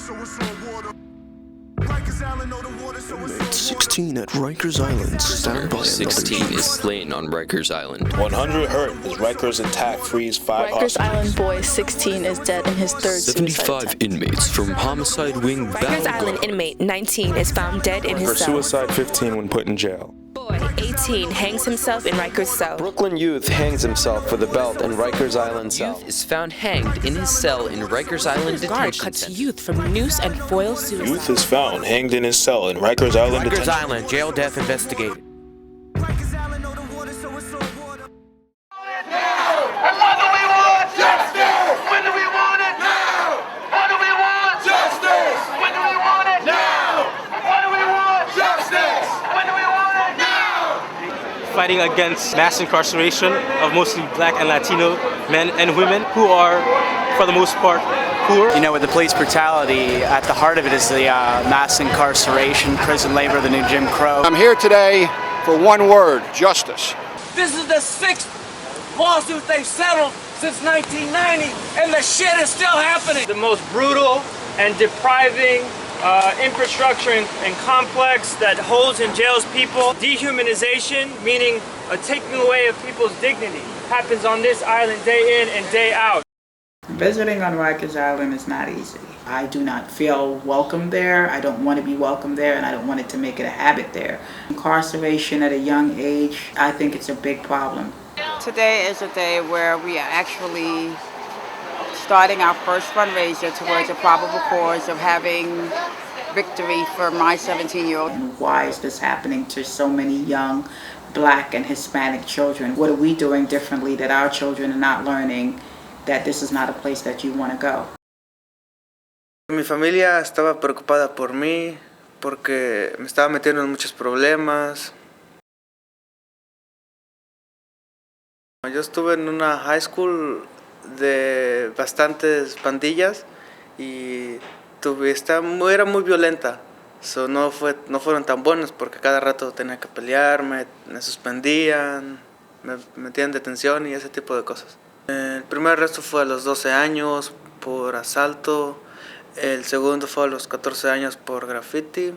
Inmate 16 at Rikers Island. Stand by. 16 is slain on Rikers Island. 100 hurt as Rikers attack frees 5 Rikers hostages. Island boy 16 is dead in his third suicide 75 attempt. inmates from homicide wing Rikers Island inmate 19 is found dead in For his cell. suicide 15 when put in jail. Boy 18 hangs himself in Rikers cell. Brooklyn youth hangs himself with a belt in Rikers Island cell. Youth is found hanged in his cell in Rikers Island Guard detention cuts center. youth from noose and foil suicide. Youth is found hanged in his cell in Rikers Island Rikers detention. Island, jail death investigated. Fighting against mass incarceration of mostly black and Latino men and women who are, for the most part, poor. You know, with the police brutality, at the heart of it is the mass incarceration, prison labor, the new Jim Crow. I'm here today for one word: justice. This is the 6th lawsuit they've settled since 1990, and the shit is still happening. The most brutal and depriving infrastructure and complex that holds and jails people. Dehumanization, meaning a taking away of people's dignity, happens on this island day in and day out. Visiting on Rikers Island is not easy. I do not feel welcome there. I don't want to be welcome there, and I don't want it to make it a habit there. Incarceration at a young age, I think it's a big problem. Today is a day where we are actually starting our first fundraiser towards a probable cause of having victory for my 17-year-old. And why is this happening to so many young Black and Hispanic children? What are we doing differently that our children are not learning that this is not a place that you want to go? Mi familia estaba preocupada por mí porque me estaba metiendo en muchos problemas. Yo estuve en una high school de bastantes pandillas y era muy violenta. No fueron tan buenos porque cada rato tenía que pelear, me suspendían, me metían en detención y ese tipo de cosas. El primer arresto fue a los 12 años por asalto, el segundo fue a los 14 años por graffiti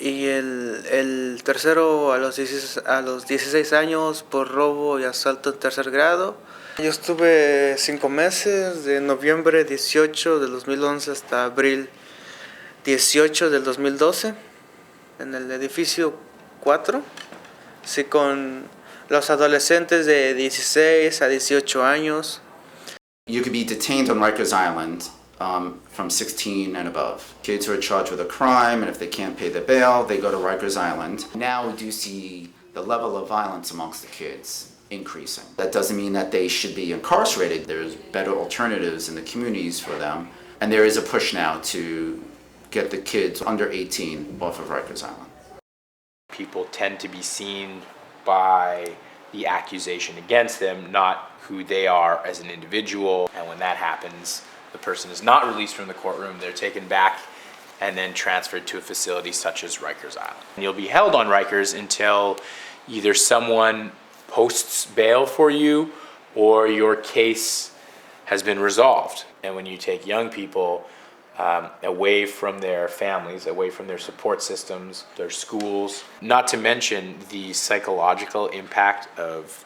y el tercero a los 16 años por robo y asalto en tercer grado. Yo estuve 5 meses, de noviembre 18 del 2011 hasta abril 18 del 2012, en el edificio 4, sí, con los adolescentes de 16 a 18 años. You could be detained on Rikers Island from 16 and above. Kids who are charged with a crime, and if they can't pay the bail, they go to Rikers Island. Now we do see the level of violence amongst the kids increasing. That doesn't mean that they should be incarcerated. There's better alternatives in the communities for them. And there is a push now to get the kids under 18 off of Rikers Island. People tend to be seen by the accusation against them, not who they are as an individual. And when that happens, the person is not released from the courtroom. They're taken back and then transferred to a facility such as Rikers Island. And you'll be held on Rikers until either someone posts bail for you or your case has been resolved. And when you take young people away from their families, away from their support systems, their schools, not to mention the psychological impact of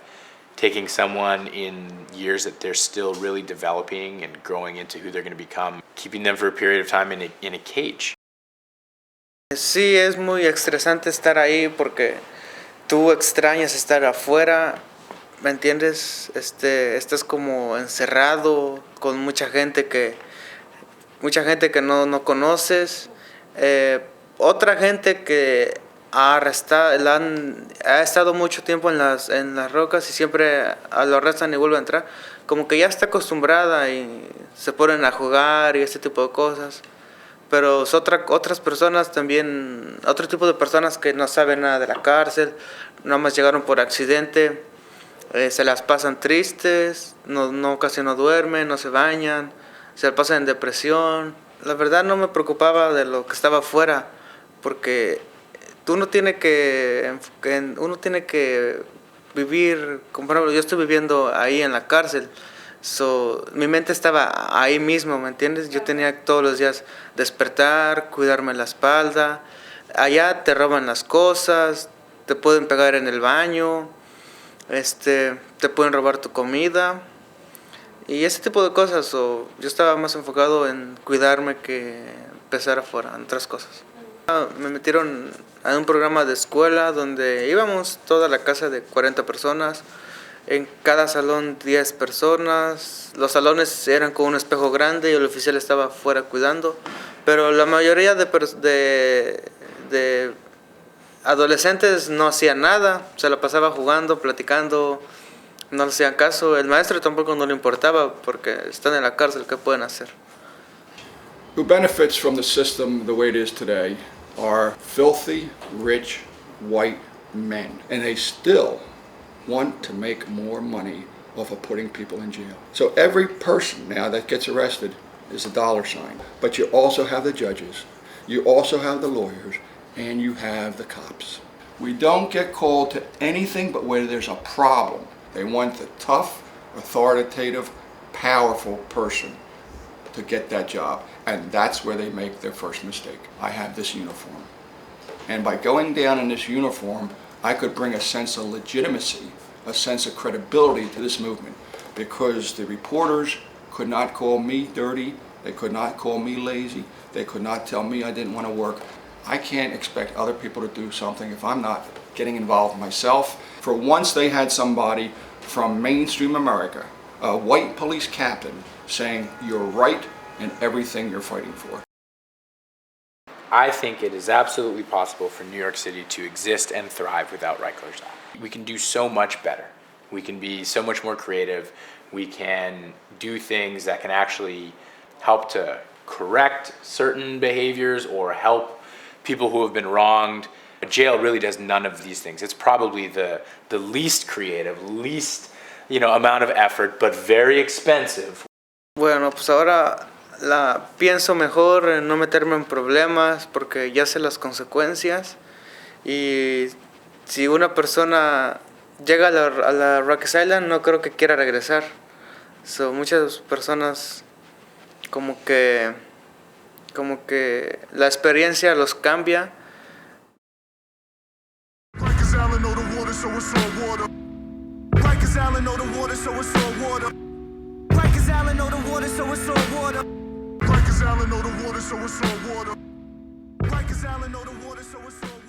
taking someone in years that they're still really developing and growing into who they're going to become, keeping them for a period of time in a cage. Sí, es muy estresante estar ahí porque tú extrañas estar afuera, ¿me entiendes? Estás como encerrado con mucha gente que no conoces, otra gente que ha estado mucho tiempo en las rocas y siempre lo arrestan y vuelve a entrar, como que ya está acostumbrada y se ponen a jugar y este tipo de cosas. Pero otras personas también, otro tipo de personas que no saben nada de la cárcel, nada más llegaron por accidente, se las pasan tristes, casi no duermen, no se bañan, se la pasan en depresión. La verdad no me preocupaba de lo que estaba afuera, porque uno tiene que vivir, como por ejemplo, yo estoy viviendo ahí en la cárcel, So, mi mente estaba ahí mismo, ¿me entiendes? Yo tenía todos los días despertar, cuidarme la espalda. Allá te roban las cosas, te pueden pegar en el baño, te pueden robar tu comida y ese tipo de cosas. So, yo estaba más enfocado en cuidarme que empezar afuera, en otras cosas. Me metieron a un programa de escuela donde íbamos toda la casa de 40 personas. En cada salón 10 personas, los salones eran con un espejo grande y el oficial estaba afuera cuidando, pero la mayoría de adolescentes no hacían nada, se la pasaba jugando, platicando, no le hacían caso, el maestro tampoco no le importaba porque están en la cárcel, ¿qué pueden hacer? Who benefits from the system the way it is today are filthy, rich, white men, and they still want to make more money off of putting people in jail. So every person now that gets arrested is a dollar sign. But you also have the judges, you also have the lawyers, and you have the cops. We don't get called to anything but where there's a problem. They want the tough, authoritative, powerful person to get that job. And that's where they make their first mistake. I have this uniform. And by going down in this uniform, I could bring a sense of legitimacy, a sense of credibility to this movement, because the reporters could not call me dirty, they could not call me lazy, they could not tell me I didn't want to work. I can't expect other people to do something if I'm not getting involved myself. For once they had somebody from mainstream America, a white police captain, saying you're right in everything you're fighting for. I think it is absolutely possible for New York City to exist and thrive without Rikers Island. We can do so much better. We can be so much more creative. We can do things that can actually help to correct certain behaviors or help people who have been wronged. A jail really does none of these things. It's probably the least creative, least amount of effort, but very expensive. Bueno, pues ahora pienso mejor en no meterme en problemas porque ya sé las consecuencias, y si una persona llega a la Rikers Island no creo que quiera regresar. So, muchas personas como que la experiencia los cambia. Rikers Island know the water, so it's all water. Rikers Island know the water, so it's all water. Rikers Island know the water, so it's all water. Rikers Island know the water, so it's all water. Rikers Island know the water, so it's all water.